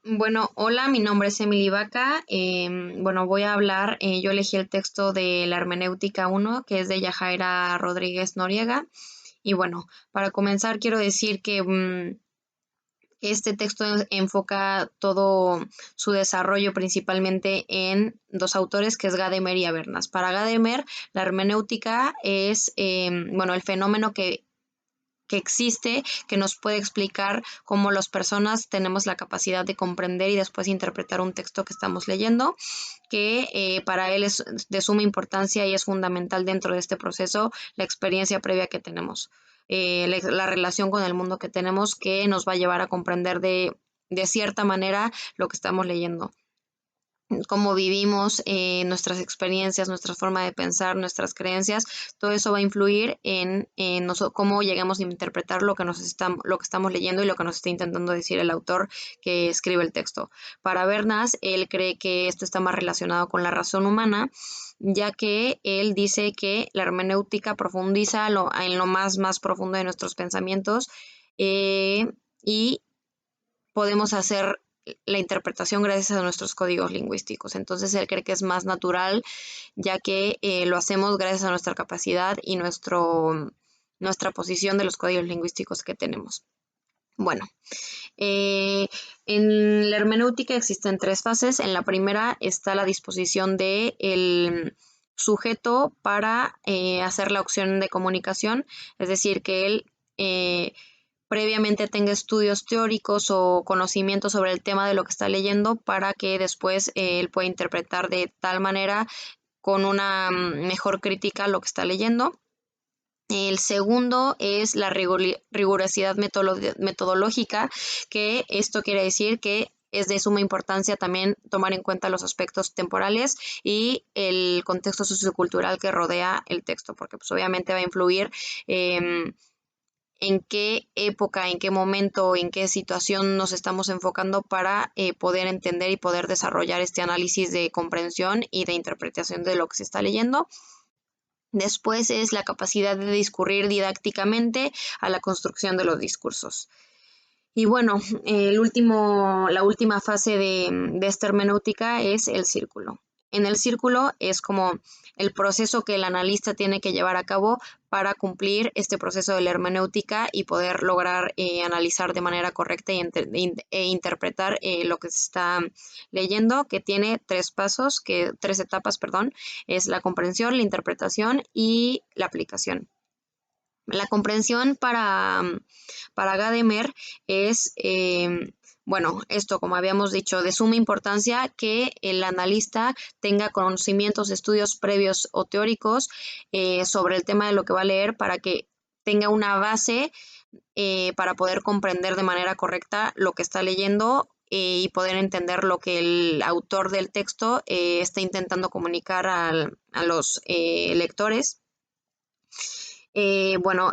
Bueno, hola, mi nombre es Emily Vaca. Bueno, voy a hablar, yo elegí el texto de la Hermenéutica 1, que es de Yajaira Rodríguez Noriega. Y bueno, para comenzar quiero decir que este texto enfoca todo su desarrollo principalmente en dos autores, que es Gadamer y Habermas. Para Gadamer, la hermenéutica es, bueno, el fenómeno que existe, que nos puede explicar cómo las personas tenemos la capacidad de comprender y después interpretar un texto que estamos leyendo, que para él es de suma importancia y es fundamental dentro de este proceso la experiencia previa que tenemos, la relación con el mundo que tenemos, que nos va a llevar a comprender de cierta manera lo que estamos leyendo, cómo vivimos, nuestras experiencias, nuestra forma de pensar, nuestras creencias, todo eso va a influir en cómo llegamos a interpretar lo que estamos leyendo y lo que nos está intentando decir el autor que escribe el texto. Para Bernas, él cree que esto está más relacionado con la razón humana, ya que él dice que la hermenéutica profundiza en lo más profundo de nuestros pensamientos, y podemos hacer la interpretación gracias a nuestros códigos lingüísticos. Entonces él cree que es más natural, ya que lo hacemos gracias a nuestra capacidad y nuestra posición de los códigos lingüísticos que tenemos. Bueno, en la hermenéutica existen tres fases. En la primera está la disposición del sujeto para hacer la opción de comunicación, es decir, que él previamente tenga estudios teóricos o conocimientos sobre el tema de lo que está leyendo para que después él pueda interpretar de tal manera con una mejor crítica lo que está leyendo. El segundo es la rigurosidad metodológica, que esto quiere decir que es de suma importancia también tomar en cuenta los aspectos temporales y el contexto sociocultural que rodea el texto, porque pues obviamente va a influir en qué época, en qué momento, en qué situación nos estamos enfocando para poder entender y poder desarrollar este análisis de comprensión y de interpretación de lo que se está leyendo. Después es la capacidad de discurrir didácticamente a la construcción de los discursos. Y bueno, la última fase de esta hermenéutica es el círculo. En el círculo es como el proceso que el analista tiene que llevar a cabo para cumplir este proceso de la hermenéutica y poder lograr analizar de manera correcta e interpretar lo que se está leyendo, que tiene tres etapas, perdón, es la comprensión, la interpretación y la aplicación. La comprensión para Gadamer es, bueno, esto como habíamos dicho, de suma importancia que el analista tenga conocimientos, estudios previos o teóricos sobre el tema de lo que va a leer para que tenga una base para poder comprender de manera correcta lo que está leyendo y poder entender lo que el autor del texto está intentando comunicar a los lectores. Bueno,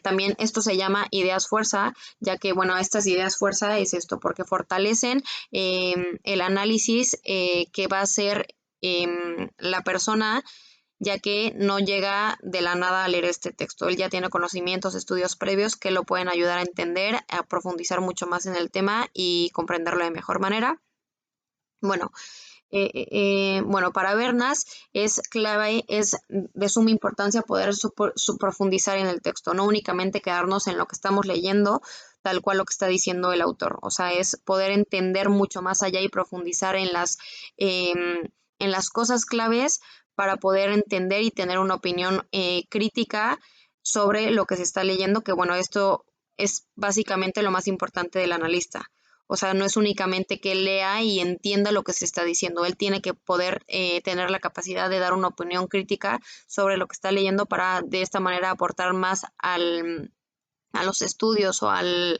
también esto se llama ideas fuerza, ya que, bueno, estas ideas fuerza es esto, porque fortalecen el análisis que va a hacer la persona, ya que no llega de la nada a leer este texto. Él ya tiene conocimientos, estudios previos que lo pueden ayudar a entender, a profundizar mucho más en el tema y comprenderlo de mejor manera. Bueno, bueno, para Bernas es clave, es de suma importancia poder profundizar en el texto, no únicamente quedarnos en lo que estamos leyendo, tal cual lo que está diciendo el autor. O sea, es poder entender mucho más allá y profundizar en las cosas claves para poder entender y tener una opinión crítica sobre lo que se está leyendo, que bueno, esto es básicamente lo más importante del analista. O sea, no es únicamente que él lea y entienda lo que se está diciendo. Él tiene que poder tener la capacidad de dar una opinión crítica sobre lo que está leyendo para de esta manera aportar más a los estudios o al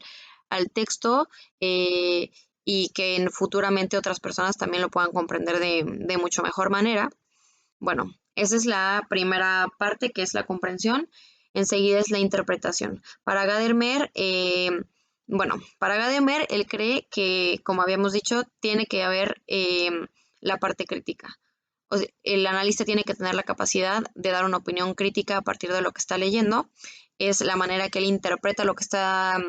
texto, y que futuramente otras personas también lo puedan comprender de mucho mejor manera. Bueno, esa es la primera parte, que es la comprensión. Enseguida es la interpretación. Para Gadamer, él cree que, como habíamos dicho, tiene que haber la parte crítica. O sea, el analista tiene que tener la capacidad de dar una opinión crítica a partir de lo que está leyendo. Es la manera que él interpreta lo que está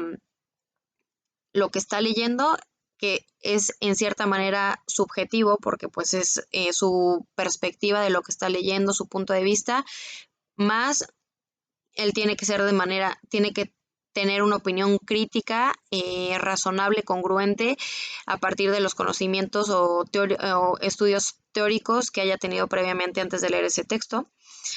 leyendo que es en cierta manera subjetivo porque pues es su perspectiva de lo que está leyendo, su punto de vista, más él tiene que tener una opinión crítica, razonable, congruente, a partir de los conocimientos o estudios teóricos que haya tenido previamente antes de leer ese texto.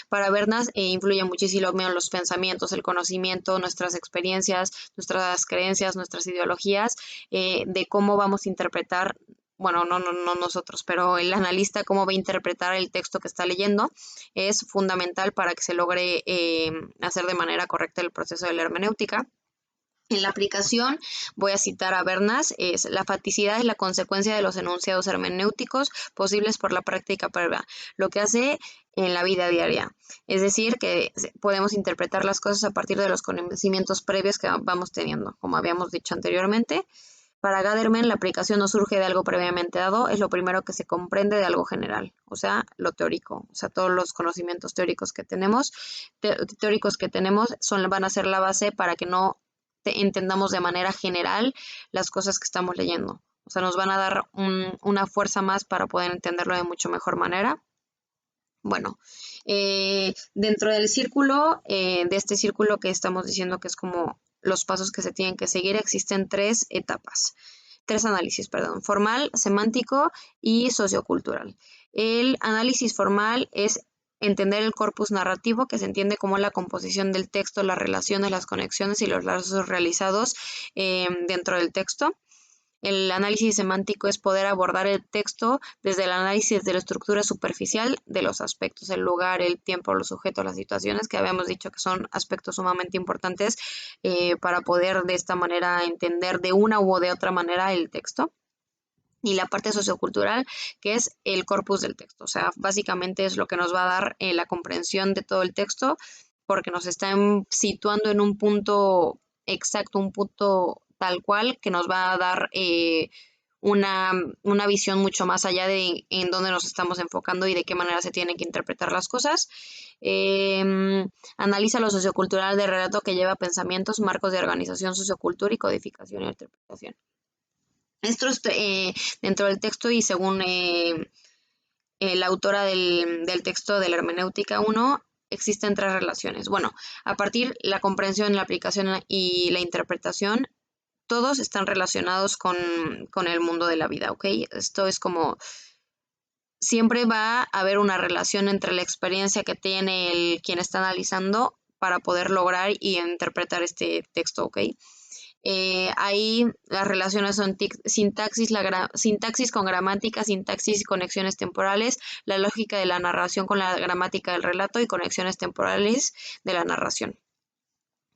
Para Bernas influye muchísimo los pensamientos, el conocimiento, nuestras experiencias, nuestras creencias, nuestras ideologías, de cómo vamos a interpretar, bueno, no nosotros, pero el analista cómo va a interpretar el texto que está leyendo es fundamental para que se logre hacer de manera correcta el proceso de la hermenéutica. En la aplicación, voy a citar a Bernas, es la faticidad es la consecuencia de los enunciados hermenéuticos posibles por la práctica previa, lo que hace en la vida diaria. Es decir, que podemos interpretar las cosas a partir de los conocimientos previos que vamos teniendo, como habíamos dicho anteriormente. Para Gadamer, la aplicación no surge de algo previamente dado, es lo primero que se comprende de algo general, o sea, lo teórico, o sea, todos los conocimientos teóricos que tenemos, van a ser la base para que no entendamos de manera general las cosas que estamos leyendo. O sea, nos van a dar una fuerza más para poder entenderlo de mucho mejor manera. Bueno, dentro del círculo, de este círculo que estamos diciendo que es como los pasos que se tienen que seguir, existen tres análisis, formal, semántico y sociocultural. El análisis formal es entender el corpus narrativo, que se entiende como la composición del texto, las relaciones, las conexiones y los lazos realizados dentro del texto. El análisis semántico es poder abordar el texto desde el análisis de la estructura superficial de los aspectos, el lugar, el tiempo, los sujetos, las situaciones, que habíamos dicho que son aspectos sumamente importantes para poder de esta manera entender de una u de otra manera el texto. Y la parte sociocultural, que es el corpus del texto. O sea, básicamente es lo que nos va a dar la comprensión de todo el texto, porque nos están situando en un punto exacto, un punto tal cual, que nos va a dar una visión mucho más allá de en dónde nos estamos enfocando y de qué manera se tienen que interpretar las cosas. Analiza lo sociocultural del relato que lleva pensamientos, marcos de organización, sociocultura y codificación e interpretación. Esto es dentro del texto y según la autora del texto de la hermenéutica 1, existen tres relaciones. Bueno, a partir de la comprensión, la aplicación y la interpretación, todos están relacionados con el mundo de la vida, ¿ok? Esto es como, siempre va a haber una relación entre la experiencia que tiene quien está analizando para poder lograr y interpretar este texto, ¿ok? Ahí las relaciones son sintaxis con gramática, sintaxis y conexiones temporales, la lógica de la narración con la gramática del relato y conexiones temporales de la narración.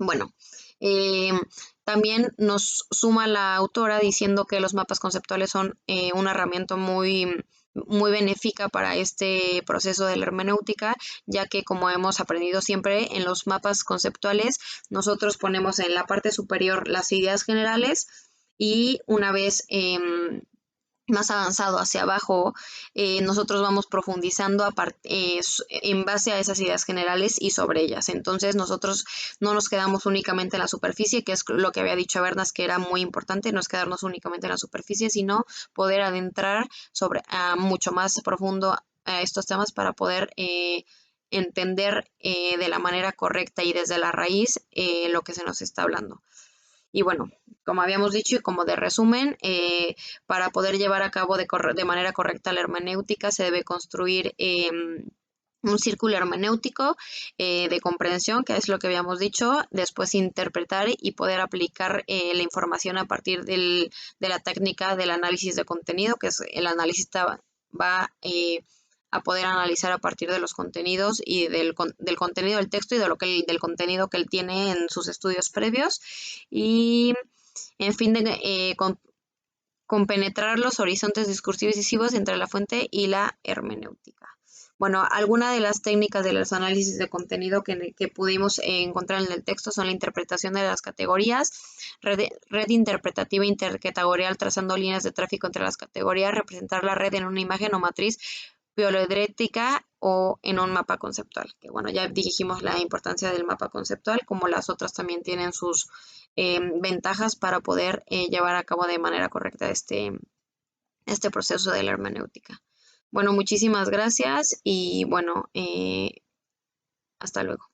Bueno, también nos suma la autora diciendo que los mapas conceptuales son una herramienta muy benéfica para este proceso de la hermenéutica, ya que como hemos aprendido siempre en los mapas conceptuales, nosotros ponemos en la parte superior las ideas generales y una vez más avanzado hacia abajo, nosotros vamos profundizando en base a esas ideas generales y sobre ellas. Entonces nosotros no nos quedamos únicamente en la superficie, que es lo que había dicho Bernas, que era muy importante, no es quedarnos únicamente en la superficie, sino poder adentrar mucho más profundo a estos temas para poder entender de la manera correcta y desde la raíz lo que se nos está hablando. Y bueno, como habíamos dicho y como de resumen, para poder llevar a cabo de manera correcta la hermenéutica se debe construir un círculo hermenéutico de comprensión, que es lo que habíamos dicho, después interpretar y poder aplicar la información a partir de la técnica del análisis de contenido, que es el analista va a poder analizar a partir de los contenidos y del contenido del texto y del contenido que él tiene en sus estudios previos y en fin de compenetrar los horizontes discursivos y decisivos entre la fuente y la hermenéutica. Bueno, algunas de las técnicas de los análisis de contenido que pudimos encontrar en el texto son la interpretación de las categorías, red interpretativa intercategorial trazando líneas de tráfico entre las categorías, representar la red en una imagen o matriz bioledrética o en un mapa conceptual. Que bueno, ya dijimos la importancia del mapa conceptual, como las otras también tienen sus ventajas para poder llevar a cabo de manera correcta este proceso de la hermenéutica. Bueno, muchísimas gracias y bueno, hasta luego.